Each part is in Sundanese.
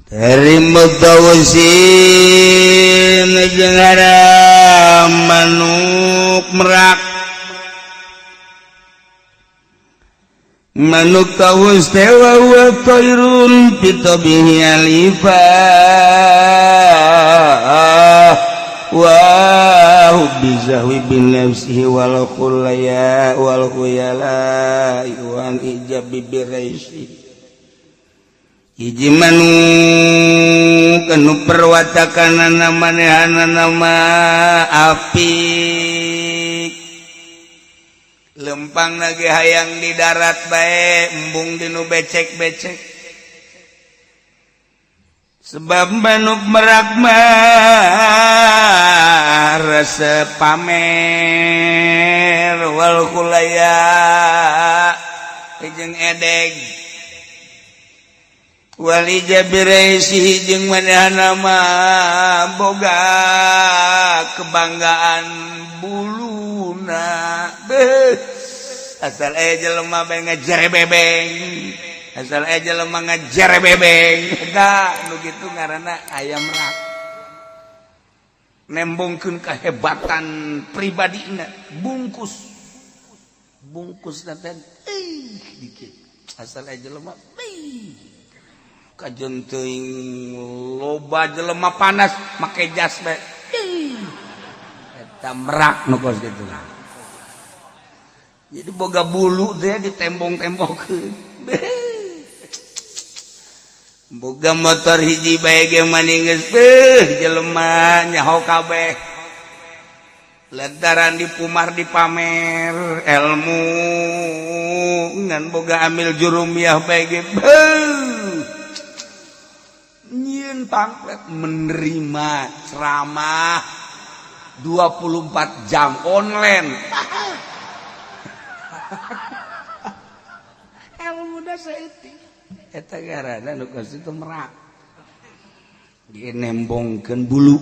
dari mutawassin jeung manuk merak manuk tawus tewa wa tairun fitabihi alifa wa hubizahwi bin nafsihi wal khulaya wal khuyala wan ijabi biraisi hiji manuk anu perwatakanana manehana nama api lempang nage hayang di darat bae embung dinu becek-becek sebab manuk merak mah rasa pamer wal khulaya jeung edeg wal ijabiraisi jeung manehana mah boga kebanggaan buluna asal jelema bae ngajerebebeng asal jelema ngajerebebeng da nu kitu ngaranna ayam rak nembongkeun kahebatan pribadina bungkus nanten dikit asal jelema kajen teuing loba jelema panas make jas bae eta merak nu kos kitu. Jadi boga bulu teh ditembong-tembongkeun. Boga motor hiji bae ge mani geus jelema nyaho kabeh. Lantaran dipumar dipamer ilmu ngan boga amil jurumiyah bae ge. Nyieun panglet menerima ceramah 24 jam online. Ilmu da saeutik eta ngaranna nu geus itu merak nembongkeun bulu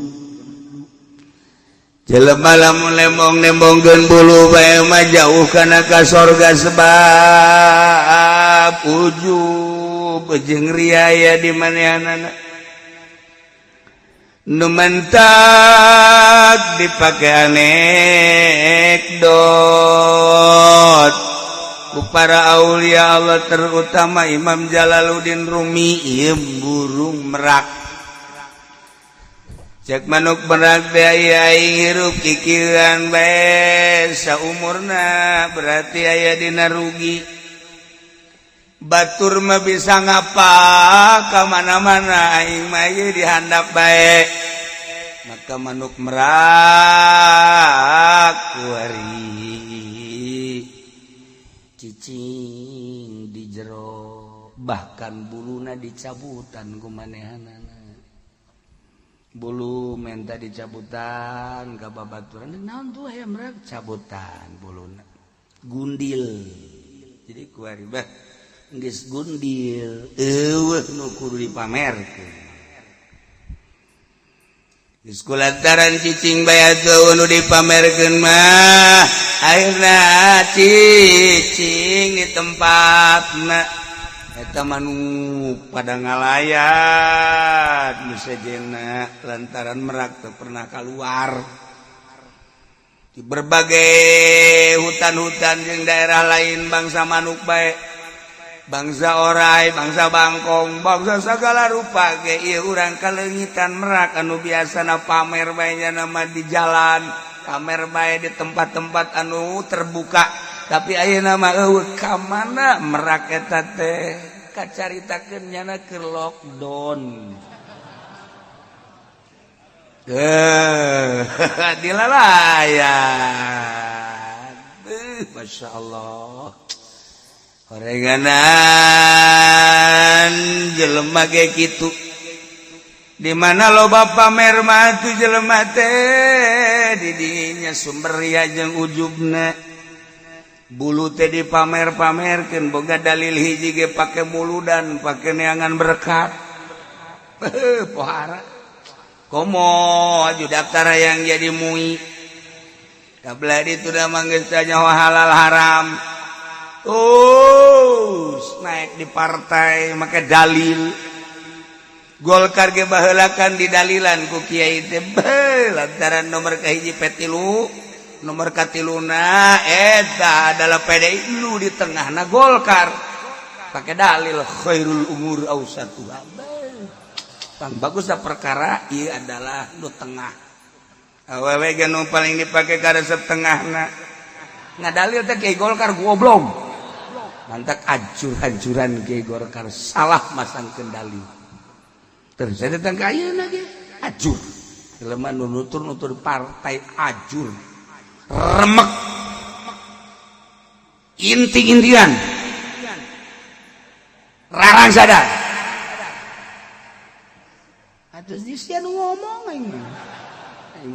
jelema lamun nembongkeun bulu bae mah jauh kana ka sorga sebab ujub jeung ria aya di manehanana nu mentak dipake anekdot ku para aulia Allah terutama Imam Jalaluddin Rumi ieu burung merak cek manuk merak teh aya hirup kikiran bae saumurna berarti aya dina rugi batur mah bisa ngapa ka mana-mana aing mah ieu dihandap bae maka manuk merak kuari cicing di jero bahkan buluna dicabutan ku manehanana bulu menta dicabutan ka babaturan naon tuh aya merak cabutan buluna gundil jadi kuari bah geus gundil eueuh nu kudu dipamerkeun geus kulantaran cicing bae atuh nu dipamerkeun mah akhirna cicing di tempatna eta manuk pada ngalayat nu sejenna lantaran merak teu pernah keluar di berbagai hutan-hutan jeung daerah lain bangsa manuk bae bangsa orai, bangsa bangkong, bangsa segala rupa ge ieu urang kalengitan merak anu biasana pamer bae nama di jalan, pamer bae di tempat-tempat anu terbuka, tapi ayeuna mah eueuh ka mana merak eta teh kacaritakeun nyana keur lockdown. Dilalayan. Masya Allah. Horenganan jelema ge kitu di mana loba pamer mah tu jelema teh di dinya sumber ria jeung ujubna bulu teh dipamer-pamerkeun boga dalil hiji ge pake muludan pake neangan berkat pohara komo aju daftar yang jadi mui kabla ditu da manggeus nyawa halal haram. Naik di partai make dalil Golkar ge baheulakan di dalilan ku kiai teh lantaran nomor kahiji petilu nomor katiluna eta adalah PDI lu di tengahna Golkar pakai dalil khairul umur ausatuha pang bagus perkara ieu adalah nu tengah awewe ge nu paling dipake ka resep tengahna ngadalil teh kiai Golkar goblok mantak hancur-hancuran kiai Golkar salah masangkeun dalil terus saya datang ke ayeuna ge ajur jelema nu nutur partai ajur remek inti-intian rarang sadar atuh disian ngomong aing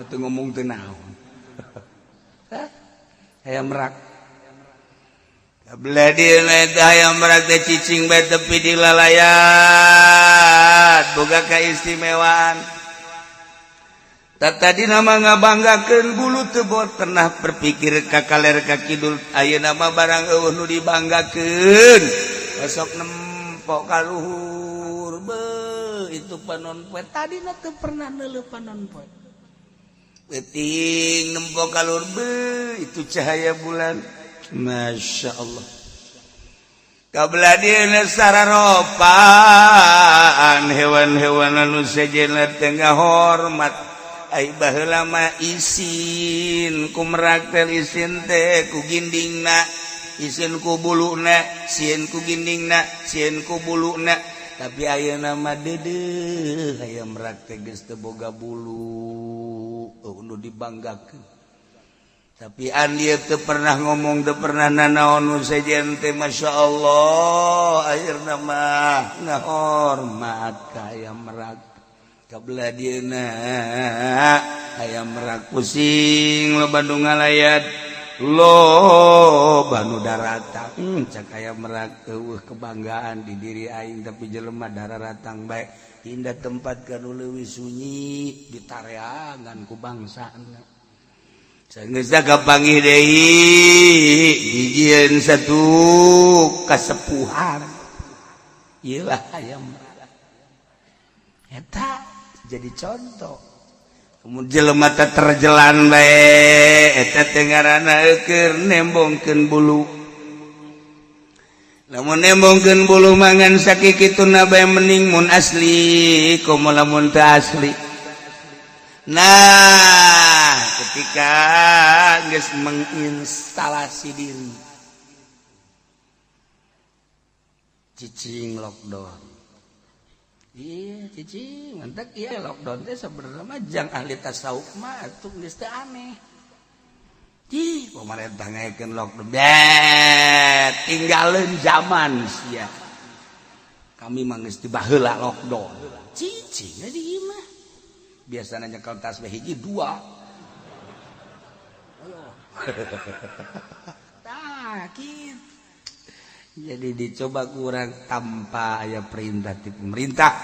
teu ngomong teu naon hayam merak Kabladina hayam merak teh cicing bae tepi di lalayat boga kaistimewaan tadi nama ngabanggakeun bulu teu pernah berpikir ka kaler ka kidul ayeuna mah barang eueuh nu dibanggakeun besok nempok ka luhur itu panon poe tadina teu pernah neuleuh panon poe penting nempok ka luhur itu cahaya bulan Masya Allah kabladina sararopan hewan-hewan anu sejenna tengah hormat ai baheula mah isin ku merak teh isin teh ku gindingna isin ku buluna sieun ku gindingna sieun ku buluna tapi ayeuna mah deudeuh aya merak teh geus teu boga bulu nu dibanggakeun tapi an dieu teu pernah ngomong teu pernah nanaon nu sejen teh masyaallah ayeuna mah ngahormat ka aya merak kabladieuna hayam merak pusing lo Bandung ngalayat lo banu daratang cak hayam merak eueuh kebanggaan di diri aing tapi jelema dararatang bae indah tempat kanu leuwih sunyi ditareangan ku bangsana sageus kapanggih deui dijieun satu kasepuhan ieu lah hayam eta jadi contoh kemudian jelema teh terjelan bae eta teh ngaranna keur nembongkeun bulu lamun nembongkeun bulu mangan sakikituna bae mending mun asli komo lamun teu asli nah ketika geus menginstalasi diri cicing lockdown iya cici mantap iya lockdown teh sebenarnya mah jang ahli tasawuf mah atuh geus teu aneh pemerintah ngayakeun lockdown tinggalin zaman sia kami mah geus tibaheula lockdown cici di ieu mah biasana nyekel tasbih hiji dua tah kitu jadi dicoba kurang tanpa aya perintah ti pemerintah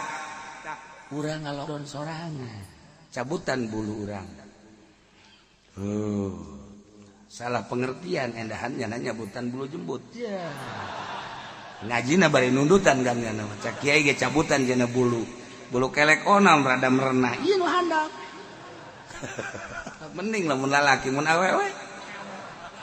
urang ngalockdown sorangan cabutan bulu urang salah pengertian endahan nya nyabutan bulu jembut ya ngajina bari nundutan gamnya nama cak kiai ge cabutan cenah bulu kelek onam rada merenah ieu nu handap mending lamun lalaki mun awewe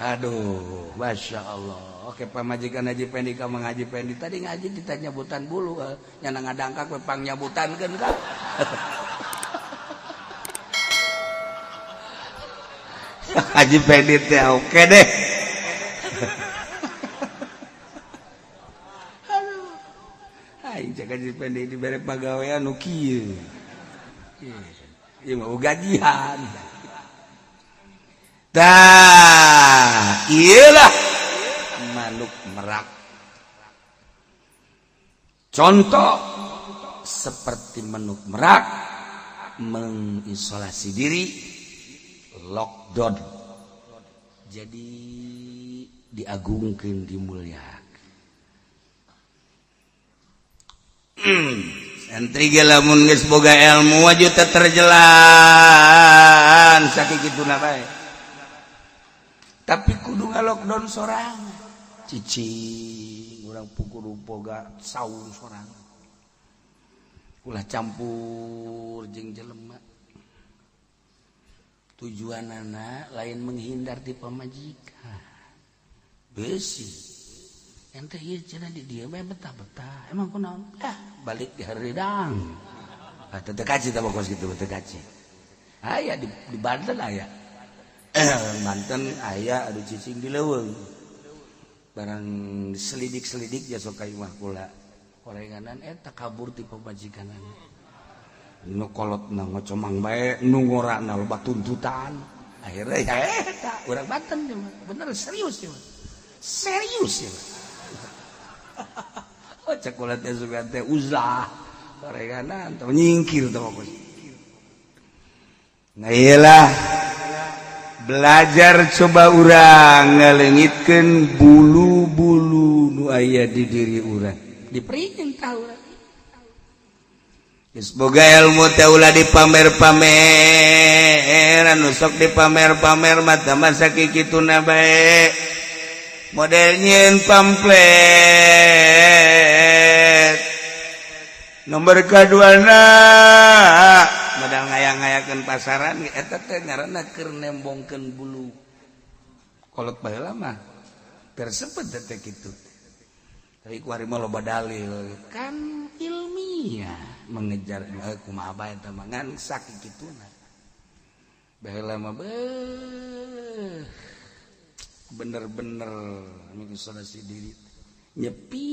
aduh masya Allah oke pamajikan Haji Pendi ka Mang Haji Pendi tadi ngaji ditanya nyabutan bulu nyana ngadangkak we pang nyabutankeun ka Haji Pendi teh oke deh aduh aing cek Haji Pendi dibere pagawean nu kieu ieu mah gajian dah iyalah manuk merak contoh seperti manuk merak mengisolasi diri lockdown jadi diagungkeun dimuliakeun santri ge lamun geus boga ilmu aju teh terjelan sakikituna bae tapi kudu ngalockdown sorangan cici urang pukul boga saur sorangan ulah campur jeung jelema tujuan anak lain menghindar di pamajikan besi ente ieu cenah di dieu mah betah-betah emang kunaon balik di hareudang teu kaci tah pokos kitu teu kaci aya di Banten aya Banten aya adu cicing di leuweung barang selidik-selidik ya sok ka imah kula korenganan eta kabur ti pamajikanana nu kolotna ngocomang bae nu ngorana loba tuntutan akhirnya ya eta urang Banten bener serius ya oh cek kula teh sugan teh uzlah korenganan teh nyingkir teh pokos nah iyalah belajar coba urang ngaleungitkeun bulu-bulu nu aya di diri urang diperintah urang geus boga ilmu teh ulah dipamer-pamer anu sok dipamer-pamer mah teh masa kikituna bae model nyieun pamflet nomor kaduana modal ngayang-ngayakeun pasaran eta teh ngaranna keur nembongkeun bulu kolot baheula mah tersebut teh kitu tapi kuari mah loba dalil kan ilmiah mengejar kumaha bae eta mah ngan sakituna baheula mah bener-bener mengisolasi diri nyepi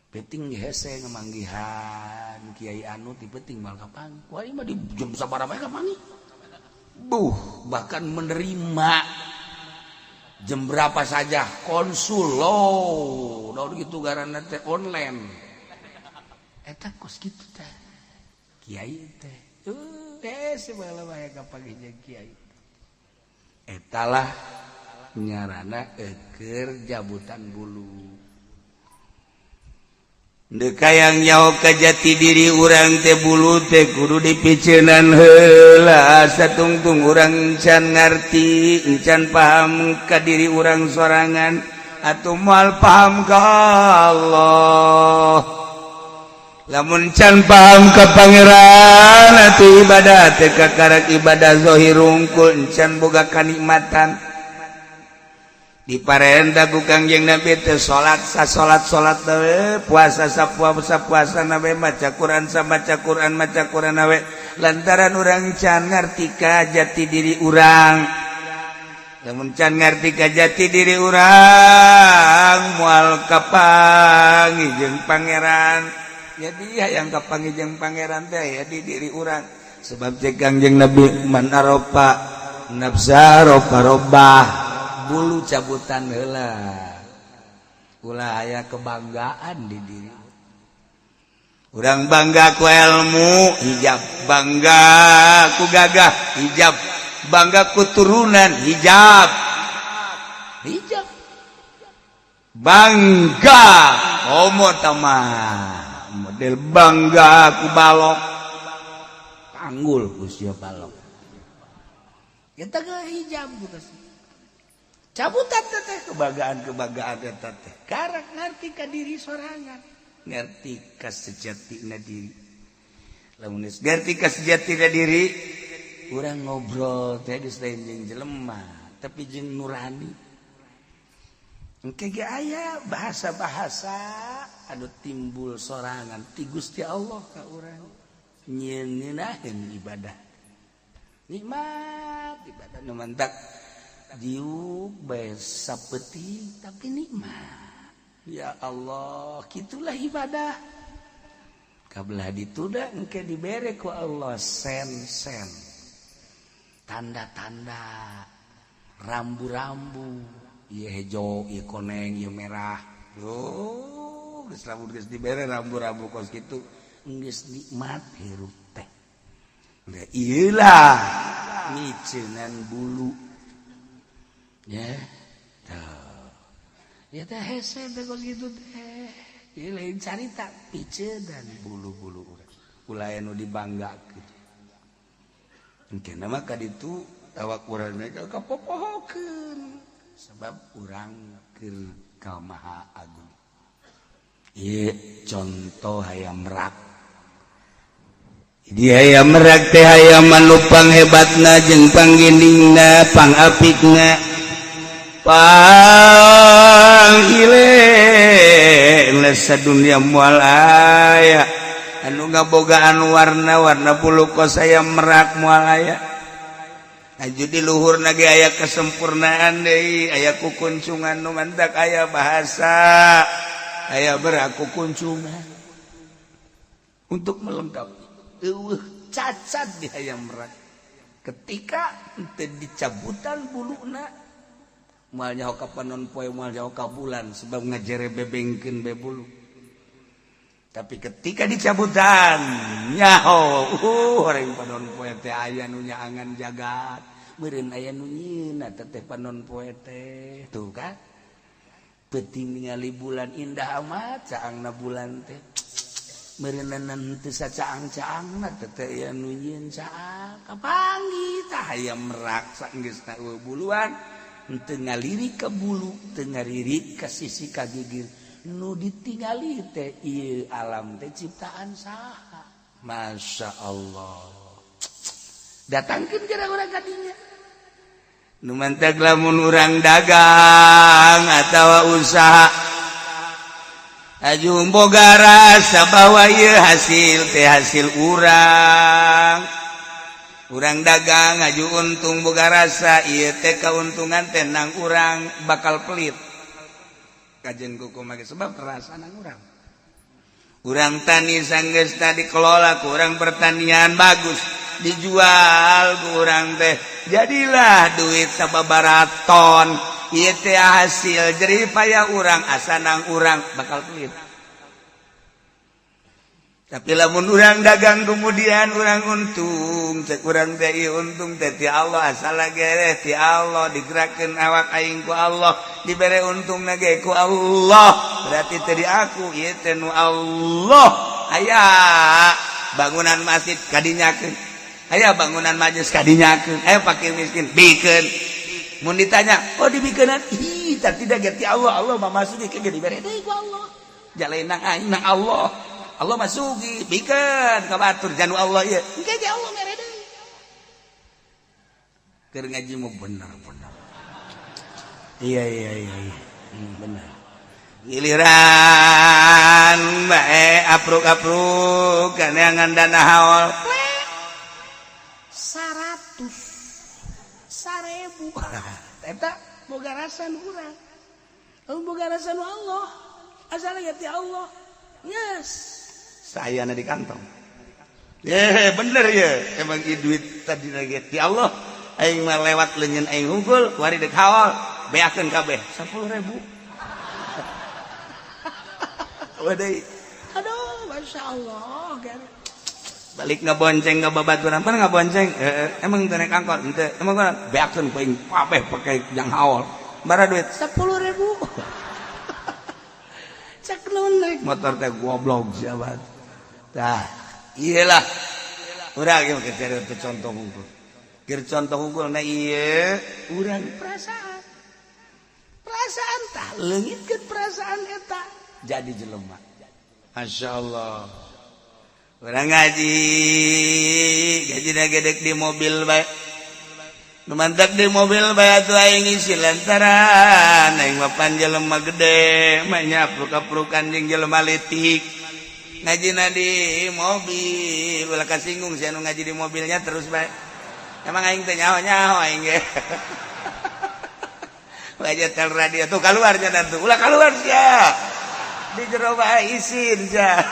penting hese ngemanggihan kiai anu ti penting mal kapang kuari mah di jam sabaraha bae kapangi bahkan menerima jam berapa saja konsul loh daun gitu garanna teh online eta kos kitu teh kiai teh sebelah bae kapagi jeung kiai etalah nyarana keur jabutan bulu dekayang nyawa ka jati diri urang teh bulu teh kudu dipiceunan heula satungtung urang can ngarti can paham ka diri urang sorangan atuh moal paham ka Allah lamun can paham ka pangeran atuh ibadah teh kakarak ibadah zahir unggul can boga kanikmatan diparenta ku Kangjeng Nabi teh salat salat we puasa puasa nawe maca Quran maca Quran nawe lantaran urang can ngarti ka jati diri urang lamun can ngarti ka jati diri urang moal kapangi jeung pangeran ya dia yang kapangi jeung pangeran teh ya di diri urang sebab cek Kangjeng Nabi man aropa nafsa roba bulu cabutan heula ulah aya kebanggaan di diri urang bangga ku ilmu hijab bangga ku gagah hijab bangga ku turunan hijab bangga homo tamah model bangga ku balok panggul ku sia balok kita ke hijab gitu cabutan teh kebanggaan eta teh karak ngarti ka diri sorangan ngarti ka sejatina diri lamun geus ngarti ka sejatina diri urang ngobrol teh geus lain jeung jelema tapi jeung nurani engke ge aya bahasa-bahasa anu timbul sorangan ti Gusti Allah ka urang nyieuninaheun ibadah nikmat ibadah nu mantap diuk bae sapeting tapi nikmat ya Allah gitulah ibadah kabelah dituda engke dibere ku Allah sen tanda-tanda rambu-rambu ieu hejo ieu koneng ieu merah geus rambut geus dibere rambu-rambu kos kitu geus nikmat hirup teh da ieu lah miceunan bulu ya tuh ya teh hese teh kos gitu teh ieu lain carita piceun dan bulu-bulu urang ulah anu dibanggakeun engkena mah ka ditu awak urang mereka kapopohokeun sebab urang keur ka Maha Agung contoh hayam merak dia hayam merak teh hayam manupang hebatna jeung panggendingna pangapikna panghile sadunya moal aya anu ngabogaan warna-warna bulu kos hayam merak moal aya aju di luhurna ge aya kesempurnaan deui aya kukuncungan nu mantak aya bahasa aya beraku kuncungan untuk melengkapi cacat di hayam merak ketika teu dicabutan buluna moal nyaho ka panon poe moal nyaho ka bulan sebab ngajere bebengkeun be bulu tapi ketika dicabutan nyaho horeng panon poe teh aya nu nyaangan jagat meureun aya nu nyieunna teh panon poe teh tuh kan penting ningali bulan indah amat caangna bulan teh meureunna teu sacaang-caangna teh aya nu nyieun caang kapanggih tah hayam merak saenggeusna eueuh buluan teu ngalirik ka bulu teu ngalirik ka sisi ka gigir nu ditingali teh ieu alam teh ciptaan saha masya Allah datangkeun geura urang ka dinya nu mantag lamun urang dagang atawa usaha aju boga rasa bahwa ieu hasil teh hasil urang dagang aju untung boga rasa ieu teh kauntungan teh nang urang bakal pelit kajen kuku make sebab rasa nang urang tani sanggeusna dikelola ku urang pertanian bagus dijual ku urang teh jadilah duit sababaraha ton ieu teh hasil jerih payah urang asa nang urang bakal pelit tapi lamun urang dagang kemudian urang untung cek urang teh ieu untung teh ti Allah asal gereh ti Allah digerakkeun awak aing ku Allah dibere untungna ge ku Allah berarti teh di aku ieu teh nu Allah aya bangunan masjid kadinyakeun aya bangunan majelis kadinyakeun aya fakir miskin bikeun mun ditanya oh dibikeunan ih tidak ge ti Allah Allah mah masugi ke dibere deui ku Allah jalain nang aing nang Allah Allah masugi bikeun ka batur janu Allah ieu engke ge Allah mere deui keur ngaji mah bener iya bener giliran bae apruk-apruk kaneangan dana haul 100.000 eta boga rasa nu urang boga rasa nu Allah asal ge ti Allah yes saya di kantong bener ya emang duit tadi lagi ti Allah aing mah lewat leunyeun aing hungkul wari deuk haol beakeun kabeh 10.000 wadai aduh masyaallah balik ngabonceng ka babaturan pan ngabonceng emang teu naik angkot henteu emang beakeun ku aing kabeh pake jang haol bara duit 10.000 cek naik motor teh goblok jabat tah iyalah urang ge make cari contoh unggul keur contoh unggulna ieu urang perasaan tah leungitkeun perasaan eta jadi jelema masyaallah urang ngaji gedek di mobil bae nu mantap di mobil bae atuh aing ngisi lantaran aing mah pan jelema gede mah nyapruk-aprukan jeung jelema leutik ngajina di mobil ulah kasinggung si anu ngaji di mobilnya terus bae emang aing teh nyaho-nyaho aing ge bae tel radio tuh keluar nya tuh ulah keluar sia di jero bae isin sia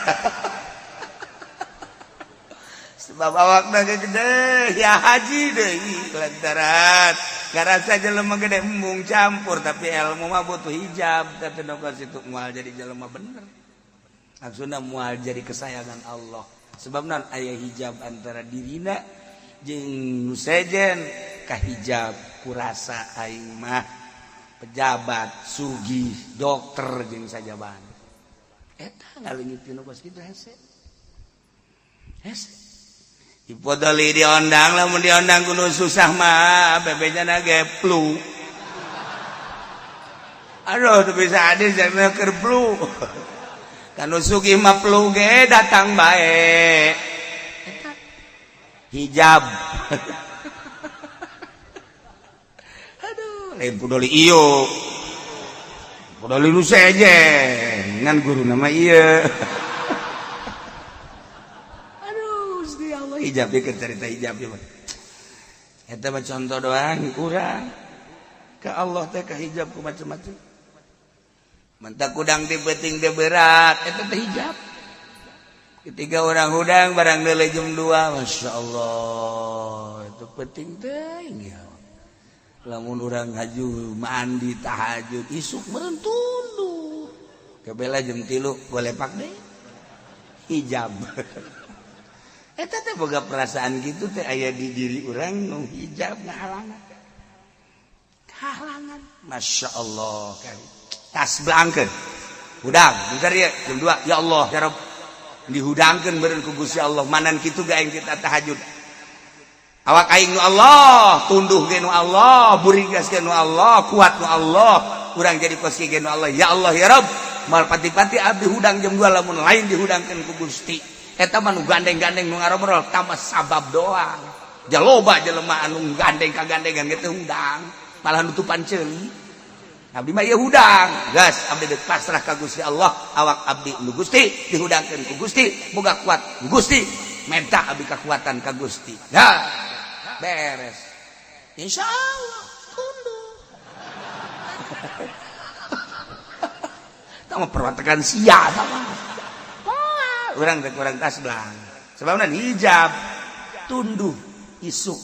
sebab awakna gede ya haji deui lantaran garasa jelema gede embung campur tapi ilmu mah butuh hijab tapi nu ka situ moal jadi jelema bener maksudna moal jadi kesayangan Allah sebab naon aya hijab antara dirina jeung nu sejen ka hijab kurasa aing mah pejabat sugih dokter jeung sajaban eta ngaleungitkeun kos kitu hese Dipodoli diondang lamun diondang kudu susah mah bebejana ge flu. Aduh teu bisa hadis jangan keur flu. kanu sugih mah pluge datang bae hijab. Aduh lain pudoli iyo pudoli nu sejen ngan guru nama iya. Aduh Gusti Allah hijab dia cerita hijab ya mah eta mah contoh doang urang ka Allah teh ka hijab ku macam-macam. Mentak udang di peting teh berat eta teh hijab. Ketika orang hudang barang deuleu jam 2 masyaallah itu peting teh ya. Lamun urang haju mandi tahajud isuk meureun tunduh. Kebela jam 3 golepak deui hijab. Eta teh boga perasaan gitu teh aya di diri urang nu hijab ngahalangan. Halangan masyaallah kan. Tas belangkeun. Hudang bentar ya jam 2 ya Allah ya Rabb dihudangkeun beureun ku Gusti Allah manan kitu ge aing kita tahajud. Awak aing nu Allah, tunduh ge nu Allah, burigas ge nu Allah, kuat nu Allah, urang jadi posisi ge nu Allah. Ya Allah ya Rabb, mal pati-pati abdi hudang jam 2 lamun lain dihudangkeun ku Gusti. Eta mah nu gandeng-gandeng nu ngarobrol tama sabab doang. Jaloba jelema anu gandeng kagandengan ge teh hudang, malah nutupan ceuli. Abdi mah ieu hudang, gas abdi deuk pasrah ka Gusti Allah, awak abdi nu Gusti dihudangkeun ku Gusti, boga kuat Gusti, minta abdi kekuatan ka Gusti. Dah beres. Insyaallah tunduk. Tama perwatakan sia sama. Urang rek urang tas belang. Sababna hijab tunduh isuk.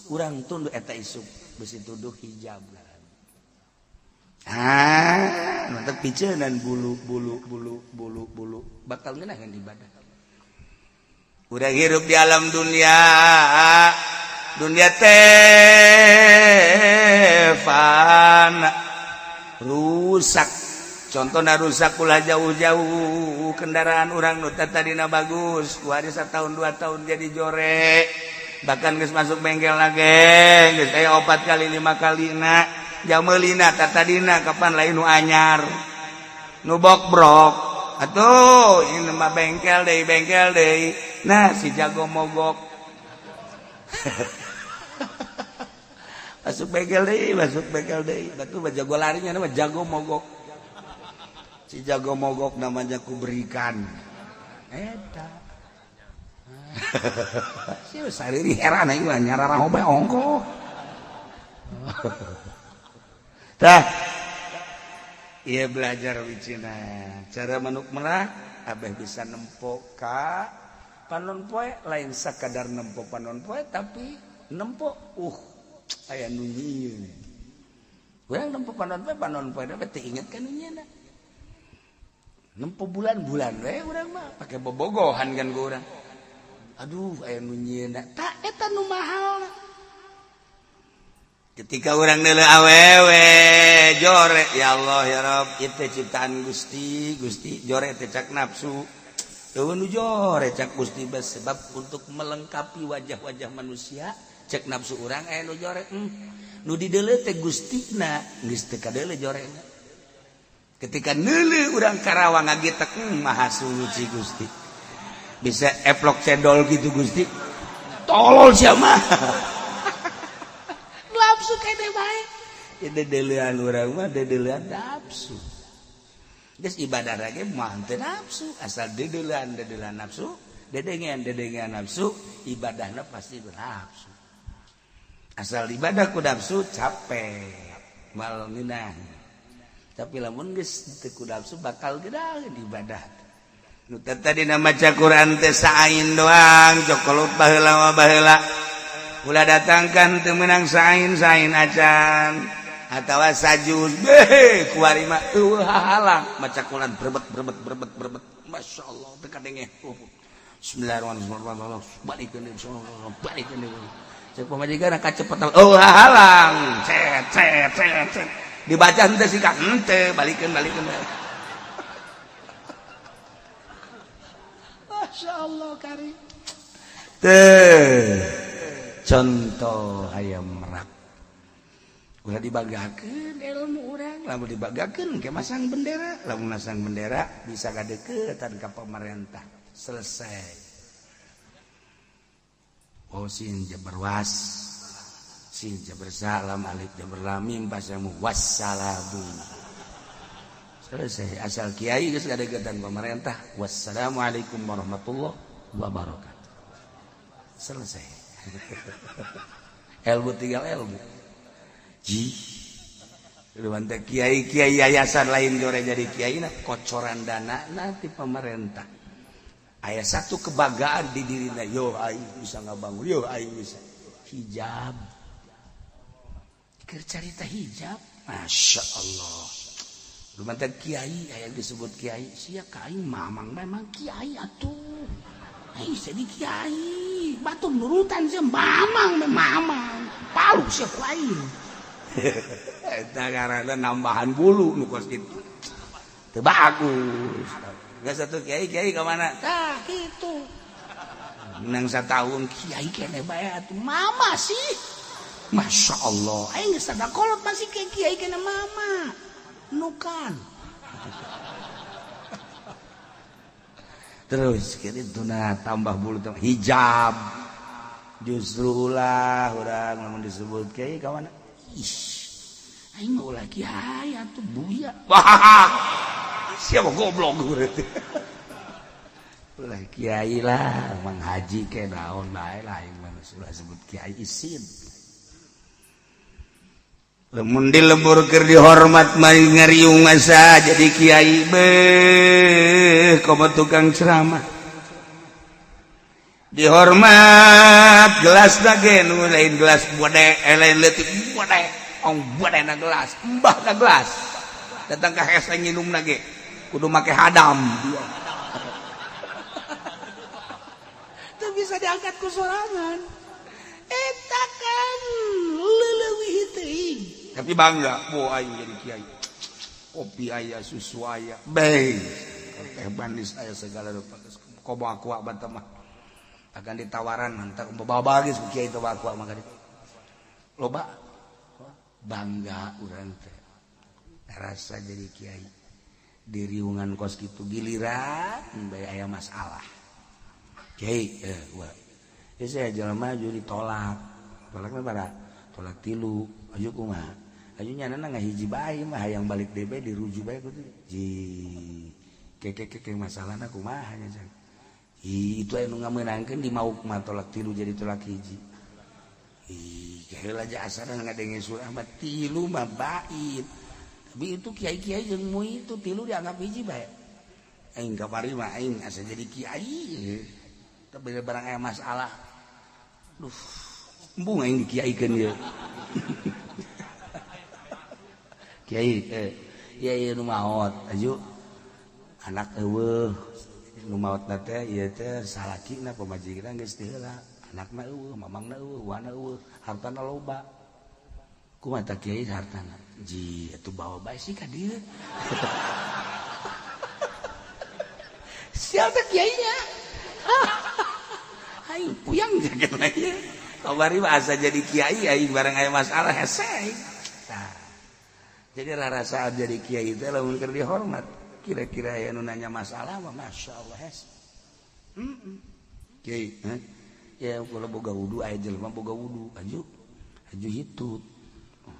Urang tunduh eta isuk besi tunduh hijab. Mantap piceunaan bulu bakal ngeunaheun ibadah. Udah hirup di alam dunia teh fana rusak. Contohna rusak ulah jauh-jauh kendaraan urang nu tadina bagus, ku hari 1 tahun 2 tahun jadi jorek. Bahkan geus masuk bengkel lagi, geus aya 4 kali 5 kalina. Jamelina tatadina kapan lain nu anyar nu bokbrok atuh ini mah bengkel deui nah si jago mogok masuk bengkel deui batu jago larinya nama jago mogok si jago mogok namanya ku berikan eta si sariri heran aing mah nyararah obe ongko tah iya belajar wicina cara manuk merak abeh bisa nempo ka panon poe lain sakadar nempo panon poe tapi nempo aya nu nyieun urang nempo panon poe da teh inget ka nu nyieunna nempo bulan-bulan we urang mah pake bobogohan kan ku urang aduh aya nu nyieunna tah eta nu mahal. Ketika orang neuleuh awewe jore ya Allah ya Rabb ieu teh ciptaan Gusti jore teh cak nafsu eueuh nu jore cak Gusti sebab untuk melengkapi wajah-wajah manusia cek nafsu urang aya nu jore nu dideuleuh teh Gustina geus teu kadeuleuh jorena ketika neuleuh urang Karawang ngagitek maha suci Gusti bisa eplok cendol gitu Gusti tolol sia mah nafsu kene bae. Dedeleuan urang mah dedeleuan nafsu. Geus ibadah lagi mah teu nafsu, asal dedeleuan nafsu, dedengean nafsu, ibadahna pasti nafsu. Asal ibadah ku nafsu capek, mal ngeunah. Tapi lamun geus teu ku nafsu bakal gedaheun ibadah. Nu tadi maca Quran teh saain doang, cokolot baheula baheula. Ulah datangkan teu meunang sain acan atawa sajud beh kuari mah halang maca Quran berbet masyaallah teu kadenge bismillahirrahmanirrahim balikeun insyaallah balikeun cek pamajikan kacepetan halang cet dibaca henteu sikak henteu balikeun masyaallah karim teh contoh hayam merak ulah dibagakeun ilmu urang, lamun dibagakeun ke masang bendera, lamun masang bendera bisa kadeukeutan ka pemerintah. Selesai. Oh sin jabarwas, sin jabarsalam, alif jabarlam mim pasamu wassalamu. Selesai. Asal kiai geus kadeukeutan pemerintah. Wassalamualaikum warahmatullahi wabarakatuh. Selesai. Ilmu tinggal ilmu. Lumantek kiai yayasan lain jore jadi kiai na kocoran dana nanti pemerintah. Aya satu kebanggaan di dirina, yo aing bisa ngabangun, yo aing bisa hijab. Keur carita hijab, masya Allah. Lumantek kiai aya disebut kiai, sia ka aing mamang memang kiai atuh. Aing jadi kiai, batu nurutan sia mamang mamang. Palu sia ku aing. Eta karana nambahan bulu nu kos kitu. Teu bagus. Geus satu kiai ka mana? Tah kitu. Menang satahun kiai keneh bae atuh. Mama sih. Masya Allah. Aing geus sadakolot masih kiai keneh mama. Nukan. Terus kitu na tambah bulu hijab. Justru ulah urang lamun disebut kiai ka mana? Aing ulah kiai atuh buya. Wah. Siapa goblok berarti. Ulah kiai lah, mang haji ke naon bae lah aing mah ulah sebut kiai isin. Lamun dilebur keur dihormat mah ngariung asa jadi kiai beuh komo tukang ceramah. Dihormat gelas ge nu lain gelas bodek lain leutik bodek ong bodek na gelas mbah na gelas datang ka hese nginumna ge kudu make hadam teu bisa diangkat ku sorangan eta kan leuleui teuing tapi bangga bo aing jadi kiai kopi aya susu aya bae teh manis aya segala rupa komo aku bantah mah akan ditawaran mantap bawa geus ku kiai teh aku mah loba bangga urang teh rasa jadi kiai di riungan kos kitu giliran bae aya masalah kiai gua saya jelema aju ditolak tolakna bara tolak 3 aju kumaha aju nyanana ngahiji bae mah hayang balik DB diruju bae ku ji keke masalahna kumaha nya cenah itu anu ngameunangkeun di mauk mah tolak 3 jadi tolak hiji. Heula aja asana ngadenge surah mah 3 mah bait. Tapi itu kiai-kiai jeung mu itu 3 dianggap hiji bae. Aing kamari mah aing asa jadi kiai. Tapi barang aya masalah. Duh, embung aing dikiaikeun ieu. Kiai ieu nu maot aju anak eueuh nu maotna teh ieu teh salakina pamajikanna geus teu heula anakna eueuh mamangna eueuh wana eueuh hartana loba kumaha tah kiai hartana ji atuh bawa bae sih ka dieu sia teh kiainya aing puyang jagetna ieu kabari mah asa jadi kiai aing barang aya masalah hese tah jadi rarasaan jadi kiai teh lamun keur dihormat kira-kira aya nu nanya masalah mah masyaallah hes. Kiai, ya kalau boga wudu aya jelema boga wudu, aju hitut.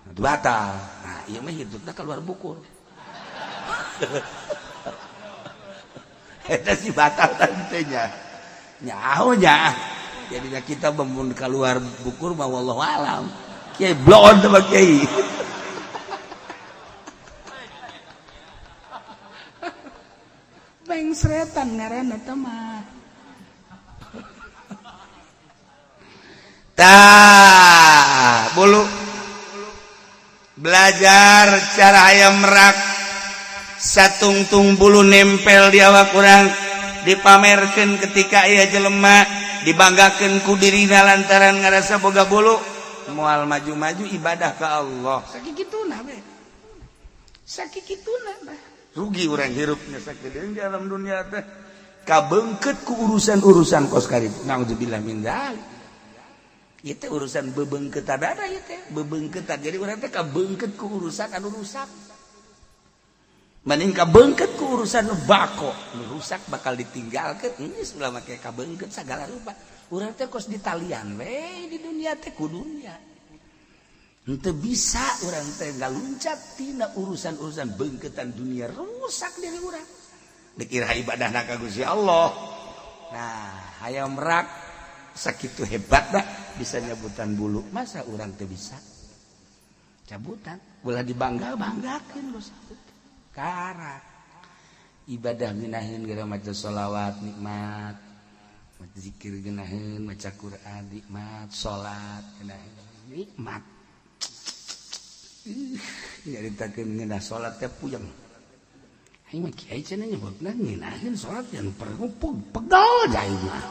Atuh batal. Nah, ieu mah hitutna keluar bukur. Eta si batal teh nya. Nyaho nya. Jadinya kita mun keluar bukur mah wallahu alam. Kiai blon teh kiai. Beng seretan ngaranna teh mah. Tah, bulu belajar cara hayam merak satungtung bulu nempel di awak urang dipamerkeun ketika aya jelema dibanggakeun ku dirina lantaran ngarasa boga bulu moal maju-maju ibadah ka Allah. Sakikituna we. Sakikituna bah. Rugi orang hirupnya sakit di alam dunia teh kabeungkeut ku urusan-urusan kos karib naudzubillah min dzalik itu urusan bebengketan ada ya teh bebengketan jadi orang teh kabengket ku urusan anu rusak mending kabengket ku urusan nu bako nu rusak bakal ditinggalkeun ini ulah make kabengket sagala rupa urang teh kos di talian we di dunia teh ku dunia henteu bisa urang teh ngaluncat tina urusan-urusan bengketan dunia rusak diri urang dikira ibadahna ka Gusti Allah nah hayang merak sakitu hebat dah bisa nyabutan bulu masa orang teh bisa cabutan ulah dibangga-banggakeun Bos kara ibadah geunaheun gara maca sholawat nikmat maca zikir geunaheun maca Quran nikmat salat geunaheun nikmat nyaritakeun ngeunah salat teh puyeng aing mah kiai cenah nyebutna ngeunaheun salat yang perlu pegal da aing mah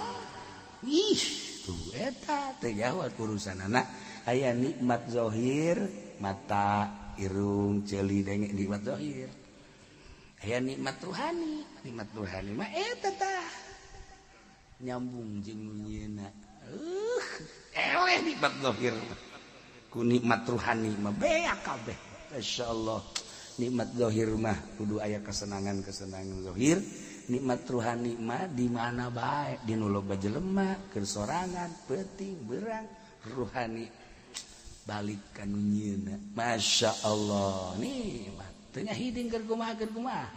ih tuh eta teh jawab urusan anak aya nikmat zahir mata irung ceuli denge nikmat zahir aya nikmat ruhani mah eta tah nyambung jeung nyieuna eleh nikmat zahir ku nikmat ruhani mah beak kabeh masyaallah nikmat zahir mah kudu aya kesenangan zahir nikmat ruhani mah di mana bae di nu loba jelema keur sorangan peuting beurang ruhani balik ka nu nyieuna masyaallah nikmat teu nya hiding keur kumaha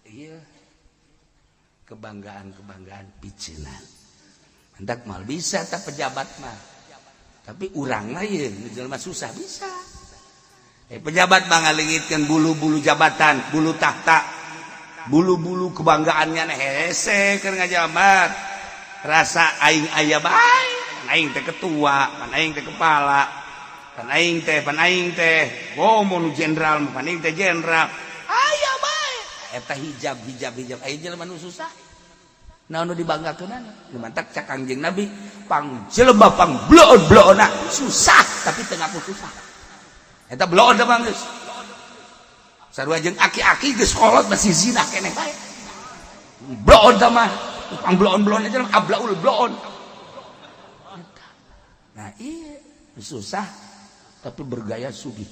ieu kebanggaan piceunan hendak mal bisa tah pejabat mah tapi urang mah ieu jelema susah bisa pejabat mah ngaleungitkeun bulu-bulu jabatan bulu tahta bulu-bulu kebanggaannya hese keur ngajabat rasa aing aya bae aing teh ketua pan aing teh kepala pan aing teh nu jenderal pan aing teh jenderal aya bae eta hijab aya jelema nu susah naon nu dibanggakeunana lumantak cak Kangjeng Nabi pang jelema pang bloon-bloona susah tapi teu ngaku susah eta bloon teh Bang geus sarua jeung aki-aki geus kolot masih zina keneh bae. Bloon tah mah, pang bloon-bloon aja ablaul bloon. Nah, iya susah tapi bergaya sugih.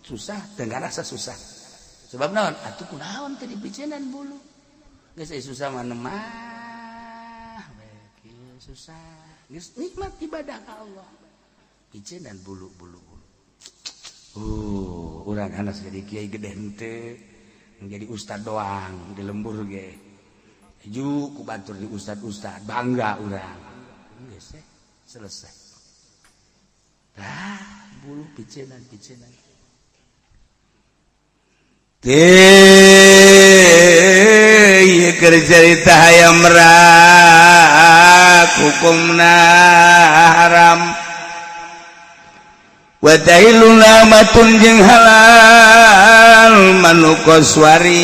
Susah teu ngarasa susah. Sebab naon? Atuh kunaon teh dipiceunan bulu. Geus susah mah mah kieu susah. Geus nikmat ibadah ka Allah. Piceunan bulu-bulu. Urang anas jadi kiai gede henteu menjadi ustad doang di lembur ge ju ku batur di ustad bangga urang geus selesai lah bulu piceunan teh ieu keur carita hayam rak hukumna haram wa tahilluna matun jeung halal manukoswari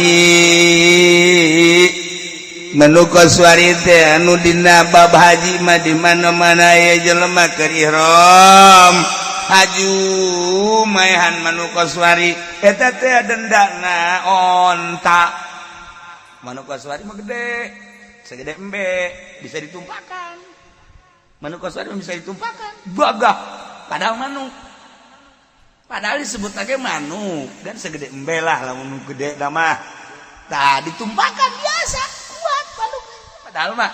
teh anu dina bab haji mah di mana-mana aya jelema keur ihram haju maehan manukoswari eta teh dendana onta manukoswari mah gede segede embe bisa ditumpakan manukoswari bisa ditumpakan gagah padahal manuk padahal disebut lagi manuk dan segede embe lah lamun gede mah tah ditumpakan biasa kuat manuk padahal mah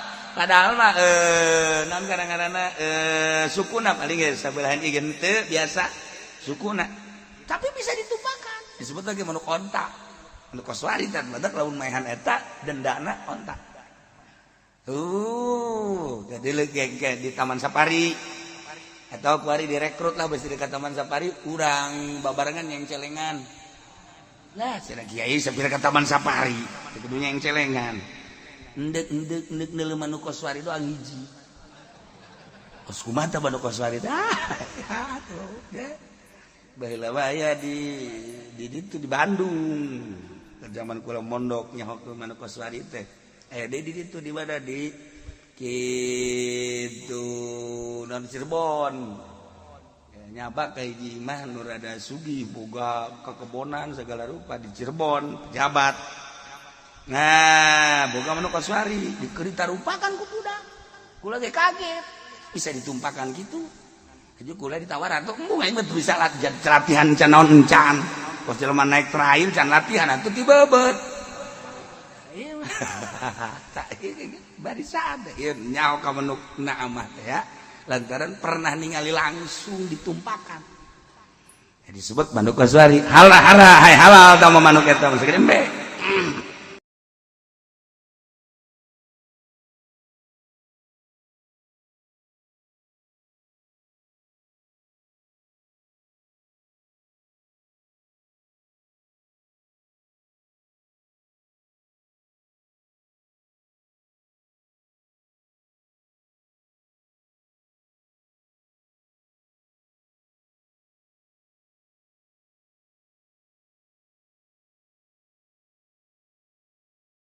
naon ngaranna sukuna paling geus sabelahan igen teu biasa sukuna tapi bisa ditumpakan disebut lagi manuk onta manuk koswari tah badak lamun maehan eta dendana onta jadi leuwih di Taman Safari atau kuari direkrut lah besi dekat Taman Safari urang babarengan yang celengan lah cenah kiai sapira ka Taman Safari kudunya yang celengan endek neuleuh manuk koswari doang hiji os kumaha tah manuk koswari teh atuh baheula aya di ditu di Bandung zaman kula mondok nyaho manuk koswari teh di ditu di mana di gitu non Cirebon nyaba ka hiji mah nu rada sugih boga kekebonan segala rupa di Cirebon pejabat nah boga manuk koswari dikeuritarupakan ku budak kula ge kaget bisa ditumpahkan gitu aja kula ditawaran tuh bisa latihan can naon encan kos jelema naik trail can latihan atuh ti bebeut barisan nyaho ka menukna amah ya lantaran pernah ningali langsung ditumpahkan disebut manuk kasuari halal hai halal tah manuk eta mah sagede